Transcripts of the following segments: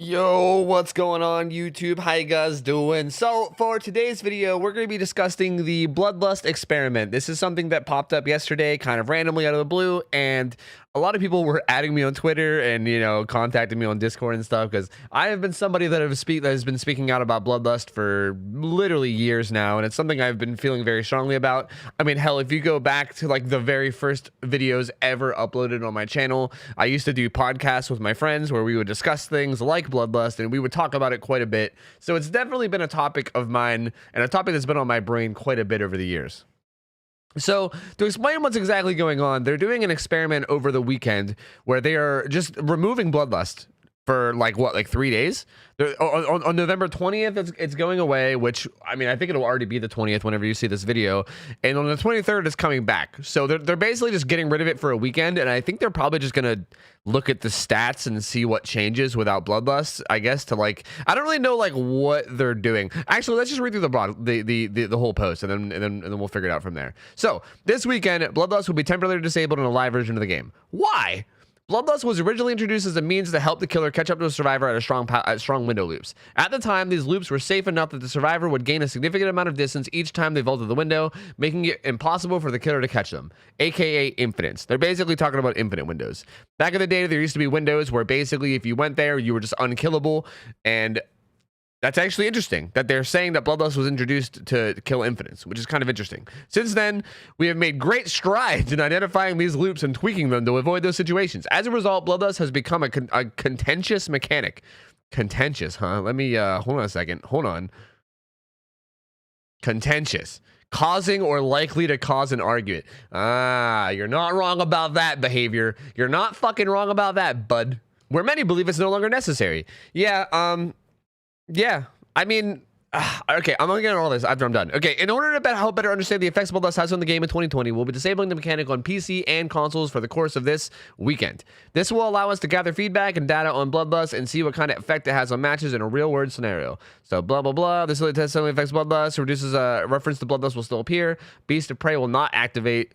Yo, what's going on YouTube? How you guys doing? So for today's video, we're going to be discussing the Bloodlust Experiment. This is something that popped up yesterday kind of randomly out of the blue, and a lot of people were adding me on Twitter and, contacting me on Discord and stuff because I have been somebody that has been speaking out about Bloodlust for literally years now, and it's something I've been feeling very strongly about. I mean, hell, if you go back to like the very first videos ever uploaded on my channel, I used to do podcasts with my friends where we would discuss things like Bloodlust and we would talk about it quite a bit. So it's definitely been a topic of mine and a topic that's been on my brain quite a bit over the years. So to explain what's exactly going on, they're doing an experiment over the weekend where they are just removing Bloodlust for like 3 days. On November 20th, it's going away, which, I mean, I think it'll already be the 20th whenever you see this video. And on the 23rd, it's coming back. So they're basically just getting rid of it for a weekend. And I think they're probably just going to look at the stats and see what changes without Bloodlust, I guess, to like, I don't really know like what they're doing. Actually, let's just read through the whole post and then we'll figure it out from there. So this weekend, Bloodlust will be temporarily disabled in a live version of the game. Why? Bloodlust was originally introduced as a means to help the killer catch up to a survivor at strong window loops. At the time, these loops were safe enough that the survivor would gain a significant amount of distance each time they vaulted the window, making it impossible for the killer to catch them, aka infinites. They're basically talking about infinite windows. Back in the day, there used to be windows where basically if you went there, you were just unkillable, and that's actually interesting that they're saying that Bloodlust was introduced to kill infinites, which is kind of interesting. Since then, we have made great strides in identifying these loops and tweaking them to avoid those situations. As a result, Bloodlust has become a contentious mechanic. Contentious, huh? Let me, hold on a second. Hold on. Contentious. Causing or likely to cause an argument. Ah, you're not wrong about that behavior. You're not fucking wrong about that, bud. Where many believe it's no longer necessary. Yeah, I mean, okay, I'm gonna get into all this after I'm done. Okay, in order to help better understand the effects Bloodlust has on the game in 2020, we'll be disabling the mechanic on PC and consoles for the course of this weekend. This will allow us to gather feedback and data on Bloodlust and see what kind of effect it has on matches in a real-world scenario. So, blah, blah, blah. This test only affects Bloodlust. Reduces reference to Bloodlust will still appear. Beast of Prey will not activate.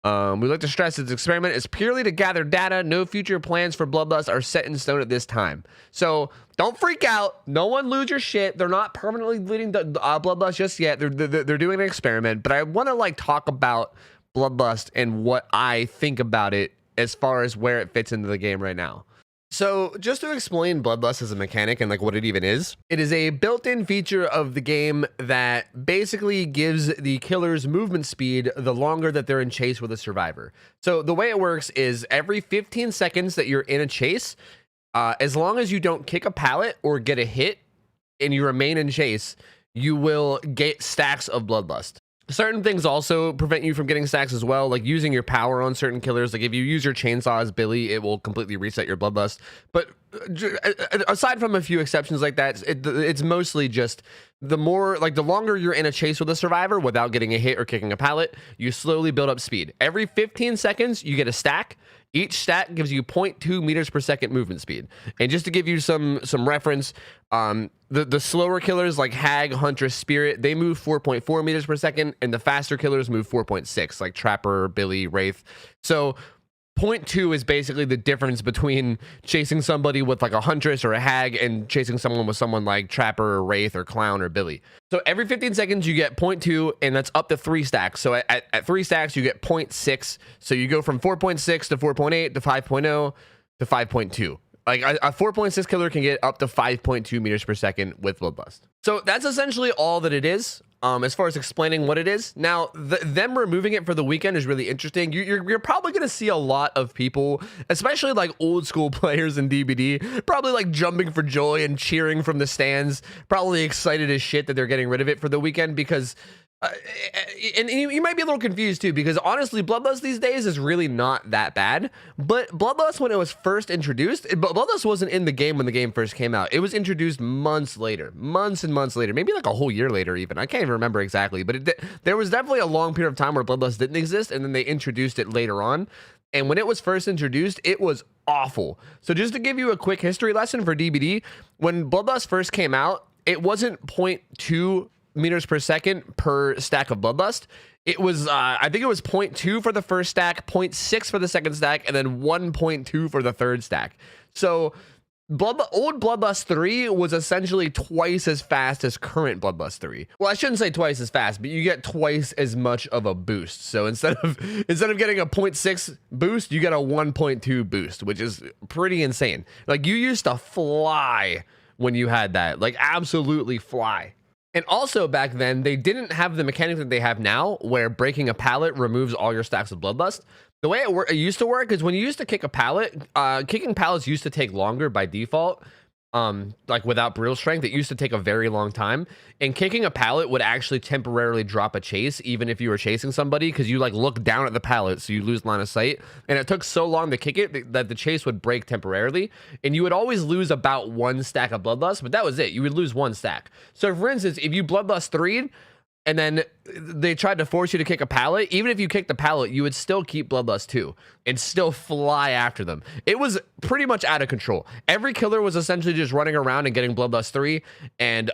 We like to stress this experiment is purely to gather data. No future plans for Bloodlust are set in stone at this time. So don't freak out. No one lose your shit. They're not permanently deleting the Bloodlust just yet. They're doing an experiment. But I want to like talk about Bloodlust and what I think about it as far as where it fits into the game right now. So just to explain Bloodlust as a mechanic and like what it even is, it is a built-in feature of the game that basically gives the killer's movement speed the longer that they're in chase with a survivor. So the way it works is every 15 seconds that you're in a chase, as long as you don't kick a pallet or get a hit and you remain in chase, you will get stacks of Bloodlust. Certain things also prevent you from getting stacks as well, like using your power on certain killers. Like if you use your chainsaw as Billy, it will completely reset your Bloodlust. But aside from a few exceptions like that, it's mostly just the longer you're in a chase with a survivor without getting a hit or kicking a pallet, you slowly build up speed. Every 15 seconds, you get a stack. Each stack gives you 0.2 meters per second movement speed. And just to give you some reference, the slower killers like Hag, Huntress, Spirit, they move 4.4 meters per second, and the faster killers move 4.6, like Trapper, Billy, Wraith. So 0.2 is basically the difference between chasing somebody with like a Huntress or a Hag and chasing someone with someone like Trapper or Wraith or Clown or Billy. So every 15 seconds you get 0.2, and that's up to 3 stacks. So at 3 stacks you get 0.6. So you go from 4.6 to 4.8 to 5.0 to 5.2. Like a 4.6 killer can get up to 5.2 meters per second with Bloodlust. So that's essentially all that it is. As far as explaining what it is. Now, them removing it for the weekend is really interesting. You're probably going to see a lot of people, especially like old school players in DBD, probably like jumping for joy and cheering from the stands, probably excited as shit that they're getting rid of it for the weekend because... and you might be a little confused too, because honestly, Bloodlust these days is really not that bad. But Bloodlust, when it was first introduced, Bloodlust wasn't in the game when the game first came out. It was introduced months and months later, maybe like a whole year later even. I can't even remember exactly, but there was definitely a long period of time where Bloodlust didn't exist, and then they introduced it later on. And when it was first introduced, it was awful. So just to give you a quick history lesson for DBD, when Bloodlust first came out, it wasn't 0.2 meters per second per stack of Bloodlust. It was I think it was 0.2 for the first stack, 0.6 for the second stack, and then 1.2 for the third stack. So Old Bloodlust 3 was essentially twice as fast as current Bloodlust 3. Well, I shouldn't say twice as fast, but you get twice as much of a boost. So instead of getting a 0.6 boost, you get a 1.2 boost, which is pretty insane. Like, you used to fly when you had that, like absolutely fly. And also back then, they didn't have the mechanic that they have now, where breaking a pallet removes all your stacks of Bloodlust. The way it used to work is when you used to kick a pallet, kicking pallets used to take longer by default. Like without brutal strength, it used to take a very long time. And kicking a pallet would actually temporarily drop a chase, even if you were chasing somebody, because you like look down at the pallet, so you lose line of sight. And it took so long to kick it that the chase would break temporarily, and you would always lose about 1 stack of Bloodlust, but that was it. You would lose 1 stack. So for instance, if you Bloodlust 3'd, and then they tried to force you to kick a pallet, even if you kicked the pallet, you would still keep Bloodlust 2 and still fly after them. It was pretty much out of control. Every killer was essentially just running around and getting Bloodlust 3 and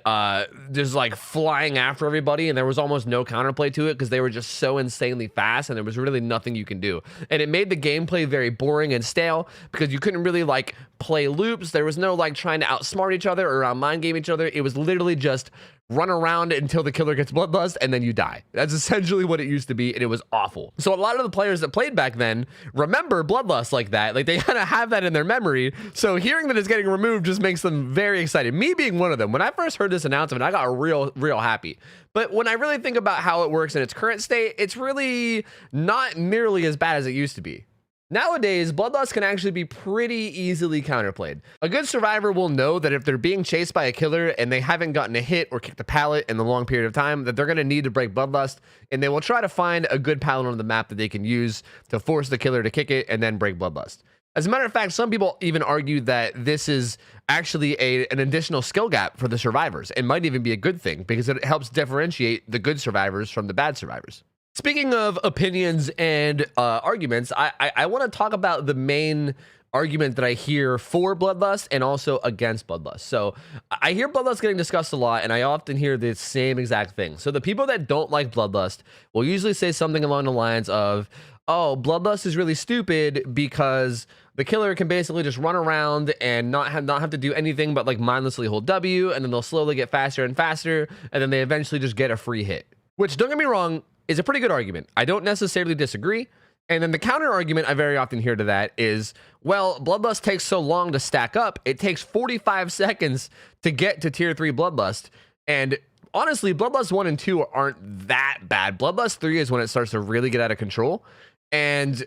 just like flying after everybody, and there was almost no counterplay to it because they were just so insanely fast, and there was really nothing you can do. And it made the gameplay very boring and stale because you couldn't really like play loops. There was no like trying to outsmart each other or mind game each other. It was literally just run around until the killer gets Bloodlust and then you die. That's essentially what it used to be, and it was awful. So a lot of the players that played back then remember Bloodlust like that. Like, they kind of have that in their memory. So hearing that it's getting removed just makes them very excited. Me being one of them. When I first heard this announcement, I got real happy. But when I really think about how it works in its current state, it's really not nearly as bad as it used to be. Nowadays, Bloodlust can actually be pretty easily counterplayed. A good survivor will know that if they're being chased by a killer and they haven't gotten a hit or kicked a pallet in a long period of time, that they're going to need to break Bloodlust, and they will try to find a good pallet on the map that they can use to force the killer to kick it and then break Bloodlust. As a matter of fact, some people even argue that this is actually an additional skill gap for the survivors. It might even be a good thing because it helps differentiate the good survivors from the bad survivors. Speaking of opinions and arguments, I want to talk about the main argument that I hear for Bloodlust and also against Bloodlust. So I hear Bloodlust getting discussed a lot, and I often hear the same exact thing. So the people that don't like Bloodlust will usually say something along the lines of, oh, Bloodlust is really stupid because the killer can basically just run around and not have to do anything but like mindlessly hold W, and then they'll slowly get faster and faster, and then they eventually just get a free hit. Which, don't get me wrong, is a pretty good argument. I don't necessarily disagree. And then the counter argument I very often hear to that is, well, Bloodlust takes so long to stack up. It takes 45 seconds to get to tier 3 Bloodlust. And honestly, Bloodlust 1 and 2 aren't that bad. Bloodlust 3 is when it starts to really get out of control. And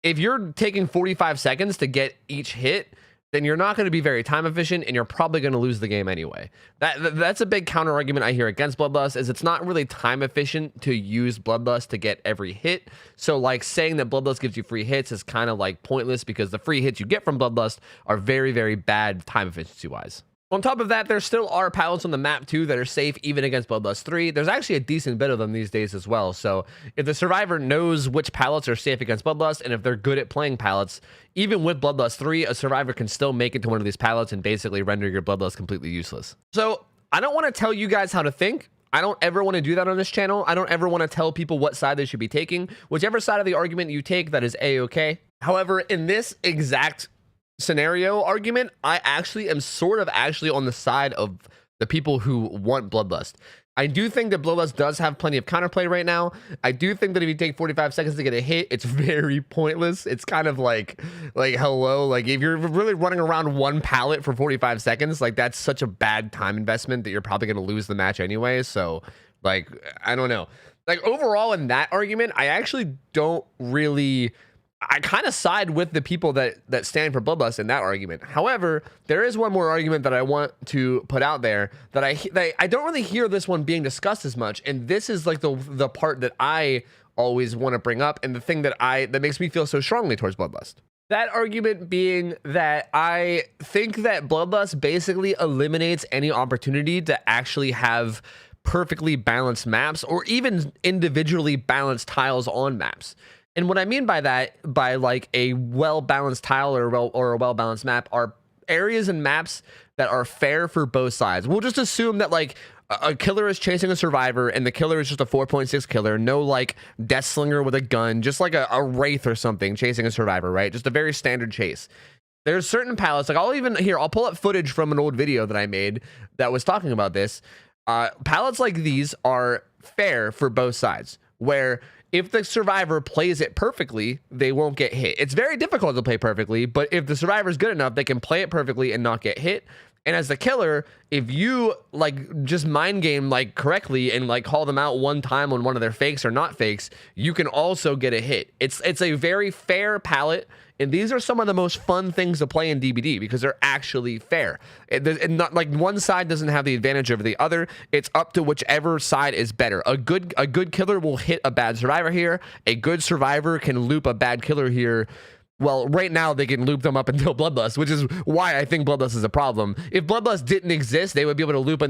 if you're taking 45 seconds to get each hit, then you're not going to be very time efficient, and you're probably going to lose the game anyway. That's a big counter argument I hear against Bloodlust, is it's not really time efficient to use Bloodlust to get every hit. So like saying that Bloodlust gives you free hits is kind of like pointless, because the free hits you get from Bloodlust are very, very bad time efficiency wise. On top of that, there still are pallets on the map too that are safe even against Bloodlust 3. There's actually a decent bit of them these days as well. So if the survivor knows which pallets are safe against Bloodlust, and if they're good at playing pallets, even with Bloodlust 3, a survivor can still make it to one of these pallets and basically render your Bloodlust completely useless. So I don't want to tell you guys how to think. I don't ever want to do that on this channel. I don't ever want to tell people what side they should be taking. Whichever side of the argument you take, that is A-okay. However, in this exact scenario argument, I actually am sort of actually on the side of the people who want Bloodlust. I do think that Bloodlust does have plenty of counterplay right now. I do think that if you take 45 seconds to get a hit, it's very pointless. It's kind of like hello, like if you're really running around one pallet for 45 seconds, like that's such a bad time investment that you're probably going to lose the match anyway. So like, I don't know. Like overall in that argument, I actually don't really, I kind of side with the people that stand for Bloodlust in that argument. However, there is one more argument that I want to put out there that I don't really hear this one being discussed as much, and this is like the part that I always want to bring up, and the thing that makes me feel so strongly towards Bloodlust. That argument being that I think that Bloodlust basically eliminates any opportunity to actually have perfectly balanced maps, or even individually balanced tiles on maps. And what I mean by that, by like a well-balanced tile or a well-balanced map, are areas and maps that are fair for both sides. We'll just assume that like a killer is chasing a survivor and the killer is just a 4.6 killer, no like death slinger with a gun, just like a wraith or something chasing a survivor, right? Just a very standard chase. There's certain palettes, like I'll pull up footage from an old video that I made that was talking about this. Palettes like these are fair for both sides, where if the survivor plays it perfectly, they won't get hit. It's very difficult to play perfectly, but if the survivor is good enough, they can play it perfectly and not get hit. And as the killer, if you like just mind game like correctly and like call them out one time on one of their fakes or not fakes, you can also get a hit. It's a very fair palette. And these are some of the most fun things to play in DBD because they're actually fair. And not like one side doesn't have the advantage over the other. It's up to whichever side is better. A good killer will hit a bad survivor here. A good survivor can loop a bad killer here. Well, right now they can loop them up until Bloodlust, which is why I think Bloodlust is a problem. If Bloodlust didn't exist, they would be able to loop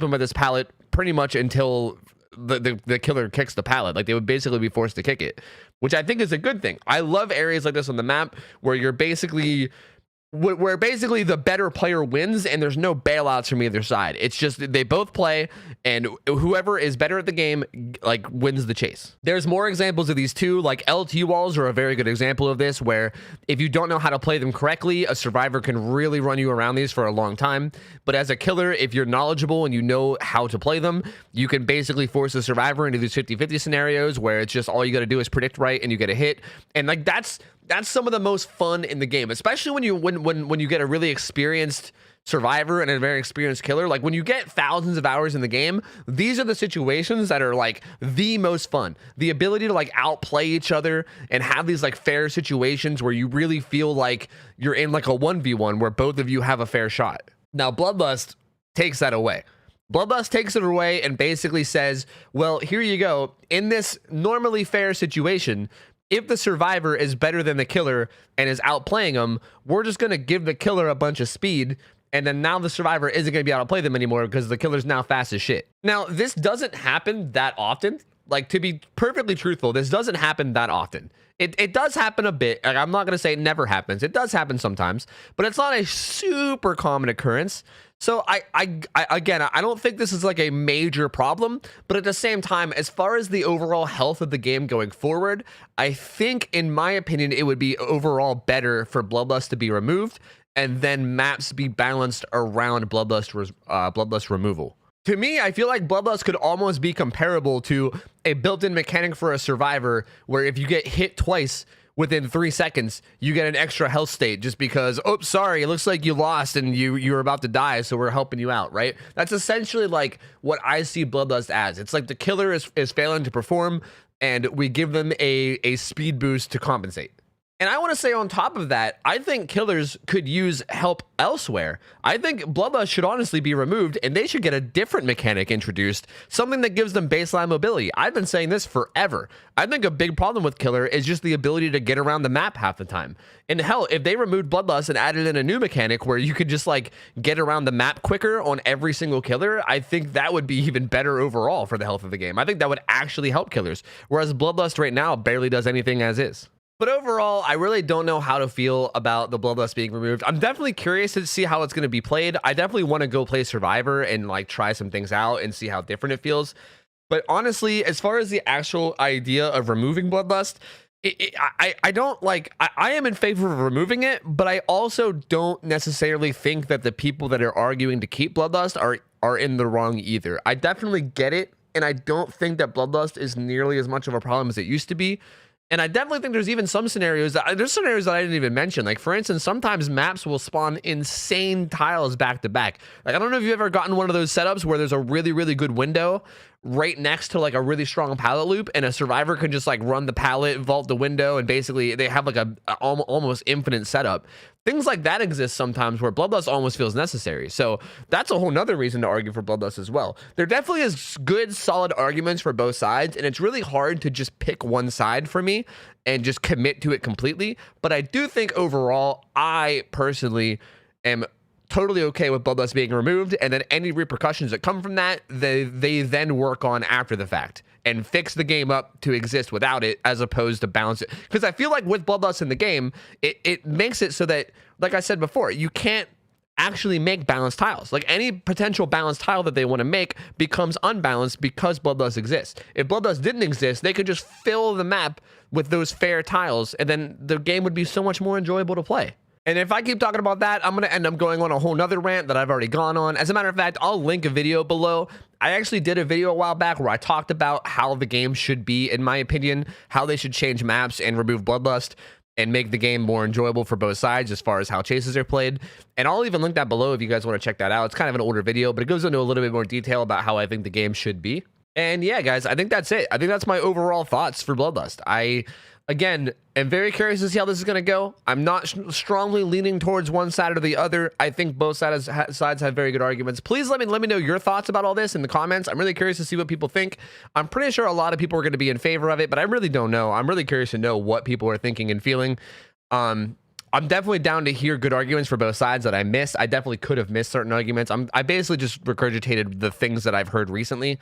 them with this palette pretty much until the killer kicks the palette. Like they would basically be forced to kick it, which I think is a good thing. I love areas like this on the map where you're basically the better player wins and there's no bailouts from either side. It's just they both play and whoever is better at the game like wins the chase. There's more examples of these too, like LT walls are a very good example of this, where if you don't know how to play them correctly, a survivor can really run you around these for a long time. But as a killer, if you're knowledgeable and you know how to play them, you can basically force a survivor into these 50-50 scenarios where it's just all you got to do is predict right and you get a hit. And like that's some of the most fun in the game, especially when you get a really experienced survivor and a very experienced killer. Like when you get thousands of hours in the game, these are the situations that are like the most fun. The ability to like outplay each other and have these like fair situations where you really feel like you're in like a 1v1 where both of you have a fair shot. Now Bloodlust takes that away. Bloodlust takes it away and basically says, well, here you go. In this normally fair situation, if the survivor is better than the killer and is outplaying them, we're just going to give the killer a bunch of speed, and then now the survivor isn't going to be able to play them anymore because the killer's now fast as shit. Now, this doesn't happen that often. Like, to be perfectly truthful, this doesn't happen that often. It does happen a bit. Like, I'm not going to say it never happens. It does happen sometimes, but it's not a super common occurrence. So again, I don't think this is like a major problem, but at the same time, as far as the overall health of the game going forward, I think, in my opinion, it would be overall better for Bloodlust to be removed and then maps be balanced around Bloodlust removal. To me, I feel like Bloodlust could almost be comparable to a built-in mechanic for a survivor where if you get hit twice within 3 seconds, you get an extra health state just because, oh, sorry, it looks like you lost and you're about to die, so we're helping you out, right? That's essentially like what I see Bloodlust as. It's like the killer is failing to perform, and we give them a speed boost to compensate. And I want to say on top of that, I think killers could use help elsewhere. I think Bloodlust should honestly be removed and they should get a different mechanic introduced, something that gives them baseline mobility. I've been saying this forever. I think a big problem with killer is just the ability to get around the map half the time. And hell, if they removed Bloodlust and added in a new mechanic where you could just like get around the map quicker on every single killer, I think that would be even better overall for the health of the game. I think that would actually help killers, whereas Bloodlust right now barely does anything as is. But overall, I really don't know how to feel about the Bloodlust being removed. I'm definitely curious to see how it's going to be played. I definitely want to go play Survivor and like try some things out and see how different it feels. But honestly, as far as the actual idea of removing Bloodlust, I don't like, I am in favor of removing it, but I also don't necessarily think that the people that are arguing to keep Bloodlust are in the wrong either. I definitely get it, and I don't think that Bloodlust is nearly as much of a problem as it used to be. And I definitely think there's even some scenarios that I didn't even mention. Like, for instance, sometimes maps will spawn insane tiles back to back. Like, I don't know if you've ever gotten one of those setups where there's a really, really good window right next to like a really strong pallet loop, and a survivor can just like run the pallet, vault the window, and basically they have like a almost infinite setup. Things like that exist sometimes where Bloodlust almost feels necessary. So that's a whole nother reason to argue for Bloodlust as well. There definitely is good, solid arguments for both sides, and it's really hard to just pick one side for me and just commit to it completely. But I do think overall, I personally am totally okay with Bloodlust being removed, and then any repercussions that come from that, they then work on after the fact and fix the game up to exist without it, as opposed to balance it. Because I feel like with Bloodlust in the game, it makes it so that, like I said before, you can't actually make balanced tiles. Like, any potential balanced tile that they want to make becomes unbalanced because Bloodlust exists. If Bloodlust didn't exist, they could just fill the map with those fair tiles, and then the game would be so much more enjoyable to play. And if I keep talking about that, I'm going to end up going on a whole nother rant that I've already gone on. As a matter of fact, I'll link a video below. I actually did a video a while back where I talked about how the game should be, in my opinion, how they should change maps and remove Bloodlust and make the game more enjoyable for both sides as far as how chases are played. And I'll even link that below if you guys want to check that out. It's kind of an older video, but it goes into a little bit more detail about how I think the game should be. And yeah, guys, I think that's it. I think that's my overall thoughts for Bloodlust. Again, I'm very curious to see how this is going to go. I'm not strongly leaning towards one side or the other. I think both sides have very good arguments. Please let me know your thoughts about all this in the comments. I'm really curious to see what people think. I'm pretty sure a lot of people are going to be in favor of it, but I really don't know. I'm really curious to know what people are thinking and feeling. I'm definitely down to hear good arguments for both sides that I missed. I definitely could have missed certain arguments. I basically just regurgitated the things that I've heard recently.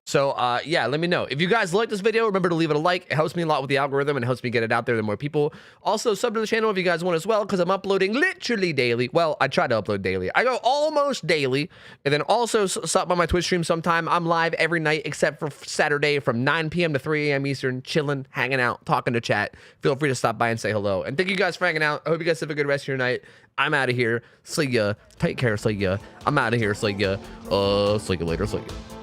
So yeah, let me know. If you guys like this video, remember to leave it a like. It helps me a lot with the algorithm and helps me get it out there to more people. Also, sub to the channel if you guys want as well, because I'm uploading literally daily. Well, I try to upload daily. I go almost daily. And then also stop by my Twitch stream sometime. I'm live every night except for Saturday from 9 p.m. to 3 a.m. Eastern, chilling, hanging out, talking to chat. Feel free to stop by and say hello. And thank you guys for hanging out. I hope you guys have a good rest of your night. I'm out of here. See ya. Take care. See ya. I'm out of here. See ya. See you later. See ya.